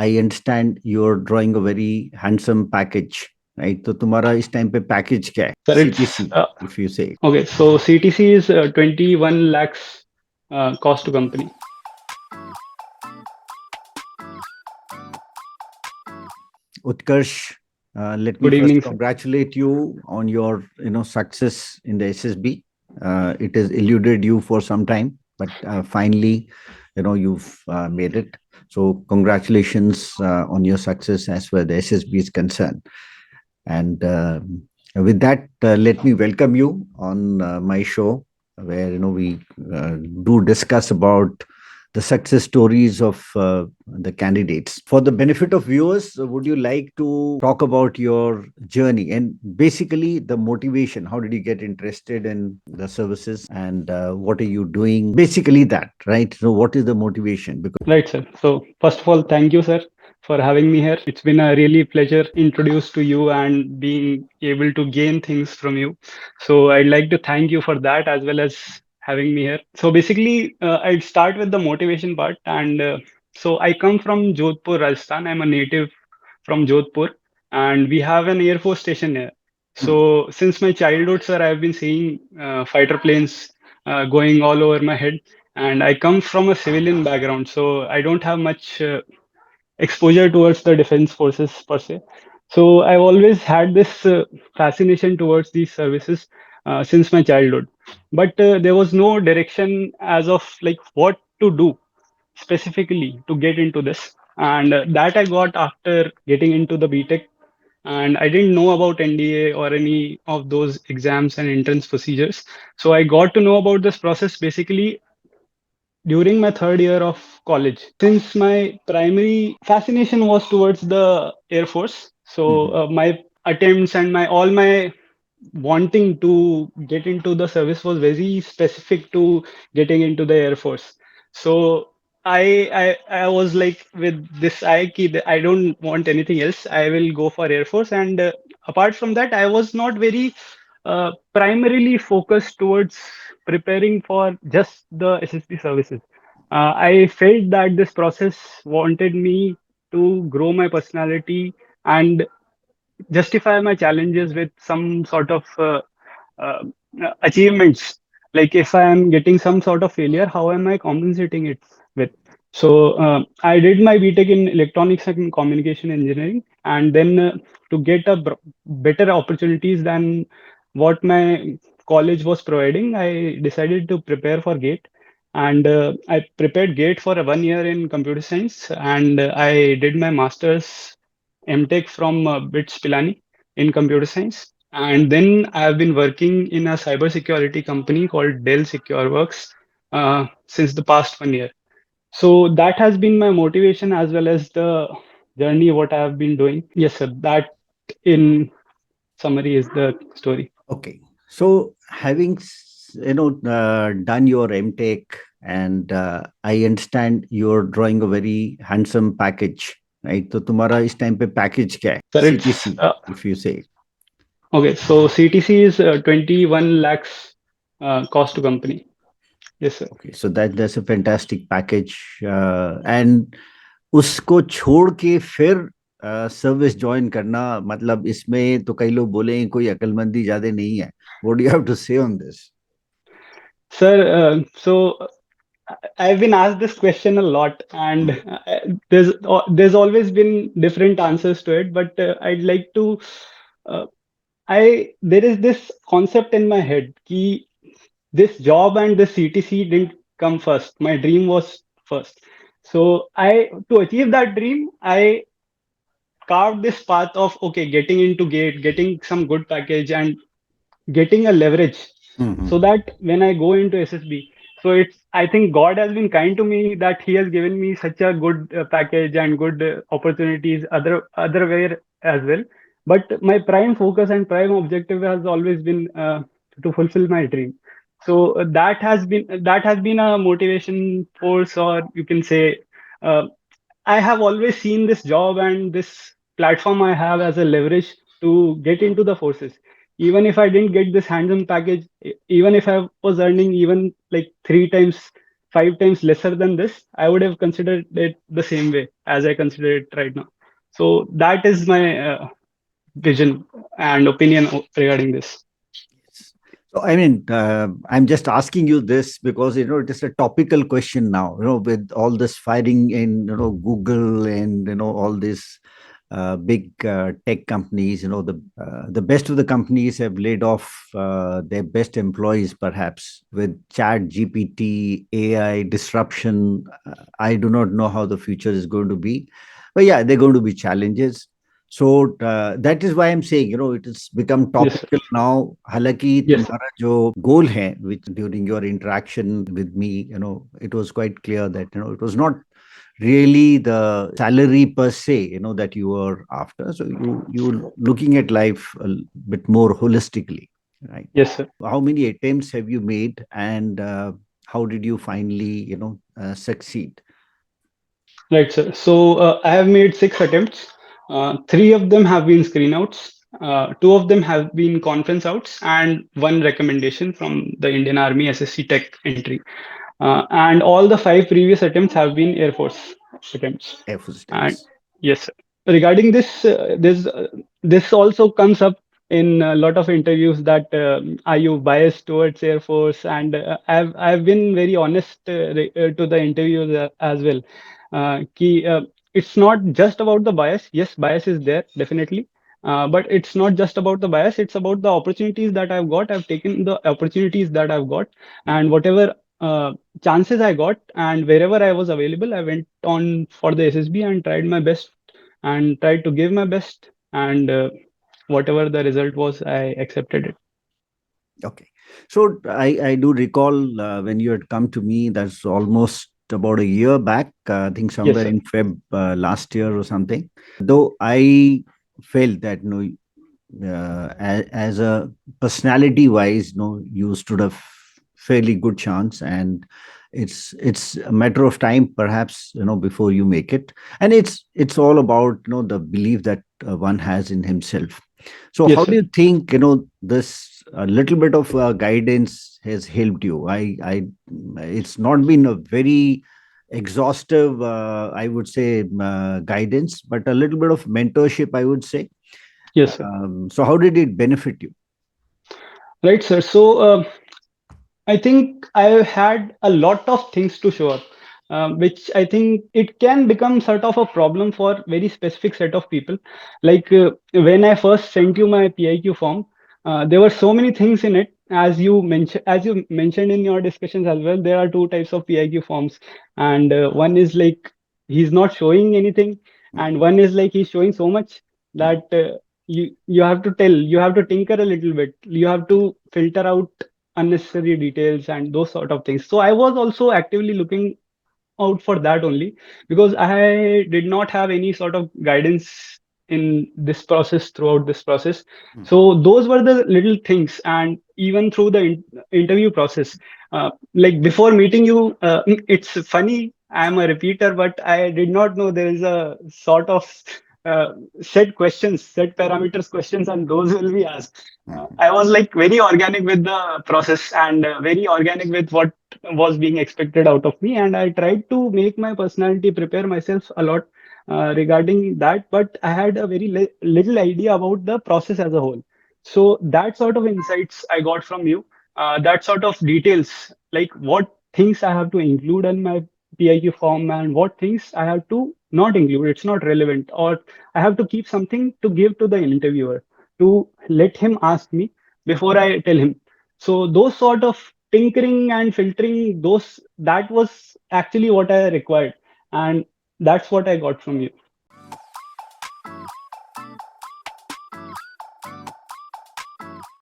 I understand you're drawing a very handsome package, right? तो तुम्हारा इस time पे package क्या है? Sir, it's CTC, if you say. okay. So CTC is 21 lakhs cost to company. Utkarsh, let me Good first evening, sir. congratulate you on your success in the SSB. It has eluded you for some time, but finally, you've made it. So congratulations on your success as far as the SSB is concerned. And with that, let me welcome you on my show, where we do discuss about the success stories of the candidates. For the benefit of viewers, would you like to talk about your journey and basically the motivation? How did you get interested in the services, and what are you doing? Basically, that, right? So, what is the motivation? Because Right, sir. So first of all, thank you, sir, for having me here. It's been a really pleasure introduced to you and being able to gain things from you. So I'd like to thank you for that as well as having me here. So basically, I'd start with the motivation part. And so I come from Jodhpur, Rajasthan. I'm a native from Jodhpur, and we have an Air Force station here. So since my childhood, sir, I've been seeing fighter planes going all over my head, and I come from a civilian background, so I don't have much exposure towards the defense forces per se. So I've always had this fascination towards these services since my childhood, but there was no direction as of like what to do specifically to get into this, and that I got after getting into the BTech. And I didn't know about NDA or any of those exams and entrance procedures. So I got to know about this process basically during my third year of college. Since my primary fascination was towards the Air Force, so my attempts and my all my wanting to get into the service was very specific to getting into the Air Force. So I was like with this I don't want anything else. I will go for Air Force. And apart from that, I was not very primarily focused towards preparing for just the SSB services. I felt that this process wanted me to grow my personality and justify my challenges with some sort of uh, achievements. Like if I am getting some sort of failure, how am I compensating it with? So I did my BTech in electronics and communication engineering, and then to get a better opportunities than what my college was providing, I decided to prepare for GATE. And I prepared GATE for 1 year in computer science, and I did my master's MTech from BITS Pilani in computer science. And then I have been working in a cybersecurity company called Dell SecureWorks since the past 1 year. So that has been my motivation as well as the journey what I have been doing. Yes, sir. That in summary is the story. okay, so having done your MTech, and I understand you're drawing a very handsome package, right? तो तुम्हारा इस time पे package क्या है? Sir, it's CTC, if you say. okay. So CTC is 21 lakhs cost to company. Yes, sir. Okay, so that's a fantastic package, and उसको छोड़ के फिर सर्विस ज्वाइन करना, मतलब इसमें तो कई लोग बोले कोई अकलमंदी ज्यादा नहीं है. What do you have to say on this? Sir, so I've been asked this question a lot, and there's always been different answers to it. But I'd like to, uh, I there is this concept in my head कि this job and this CTC didn't come first. My dream was first. So I to achieve that dream, I carved this path of okay, getting into gate, getting some good package, and getting a leverage so that when I go into SSB, so it's I think God has been kind to me that He has given me such a good package and good opportunities otherwhere as well. But my prime focus and prime objective has always been to fulfill my dream. So that has been a motivation force, or you can say, uh, I have always seen this job and this platform I have as a leverage to get into the forces. Even if I didn't get this hands-on package, even if I was earning even like three times five times lesser than this, I would have considered it the same way as I consider it right now. So that is my vision and opinion regarding this. Yes. So, I mean, I'm just asking you this because, it is a topical question now, with all this firing in, Google and, all these big tech companies, the best of the companies have laid off their best employees, perhaps with chat GPT, AI disruption. I do not know how the future is going to be, but yeah, there are going to be challenges. So that is why I'm saying, it has become Yes, sir. topical now. Halaki Yes, sir. तुम्हारा जो goal है, which during your interaction with me, it was quite clear that, it was not really the salary per se, that you were after. So you were looking at life a bit more holistically, right? Yes, sir. How many attempts have you made, and how did you finally, succeed? Right, sir. So I have made six attempts. Three of them have been screen outs. Two of them have been conference outs, and one recommendation from the Indian Army SSC Tech entry. And all the five previous attempts have been Air Force attempts. Efforts And attempts. yes, sir. Regarding this also comes up in a lot of interviews that are you biased towards Air Force? And I've been very honest to the interviews as well. It's not just about the bias. Yes, bias is there definitely, but it's not just about the bias. It's about the opportunities that I've got. I've taken the opportunities that I've got, and whatever chances I got, and wherever I was available, I went on for the SSB and tried my best and tried to give my best. And whatever the result was, I accepted it. Okay. So I do recall when you had come to me, that's almost about a year back, I think Yes, somewhere sir. in Feb last year or something. Though I felt that, as a personality wise, you stood a fairly good chance, and it's a matter of time, perhaps, before you make it. And it's all about, the belief that one has in himself. So Yes, how do sir. you think, this a little bit of guidance has helped you? It's not been a very exhaustive, I would say, guidance, but a little bit of mentorship, I would say. Yes, sir. So how did it benefit you? Right, sir. So I think I had a lot of things to show up, which I think it can become sort of a problem for very specific set of people. Like when I first sent you my PIQ form, there were so many things in it. As you mentioned in your discussions as well, there are two types of PIQ forms, and one is like he's not showing anything, and one is like he's showing so much that you have to you have to tinker a little bit. You have to filter out unnecessary details and those sort of things. So I was also actively looking out for that only because I did not have any sort of guidance in this process throughout this process. So those were the little things, and even through the interview process, like before meeting you, it's funny. I'm a repeater, but I did not know there is a sort of uh, set questions, set parameters questions, and those will be asked. I was like very organic with the process and very organic with what was being expected out of me, and I tried to make my personality prepare myself a lot regarding that, but I had a very little idea about the process as a whole. So that sort of insights I got from you, that sort of details, like what things I have to include in my PIQ form and what things I have to not include, it's not relevant, or I have to keep something to give to the interviewer to let him ask me before I tell him. So those sort of tinkering and filtering, those that was actually what I required, and that's what I got from you.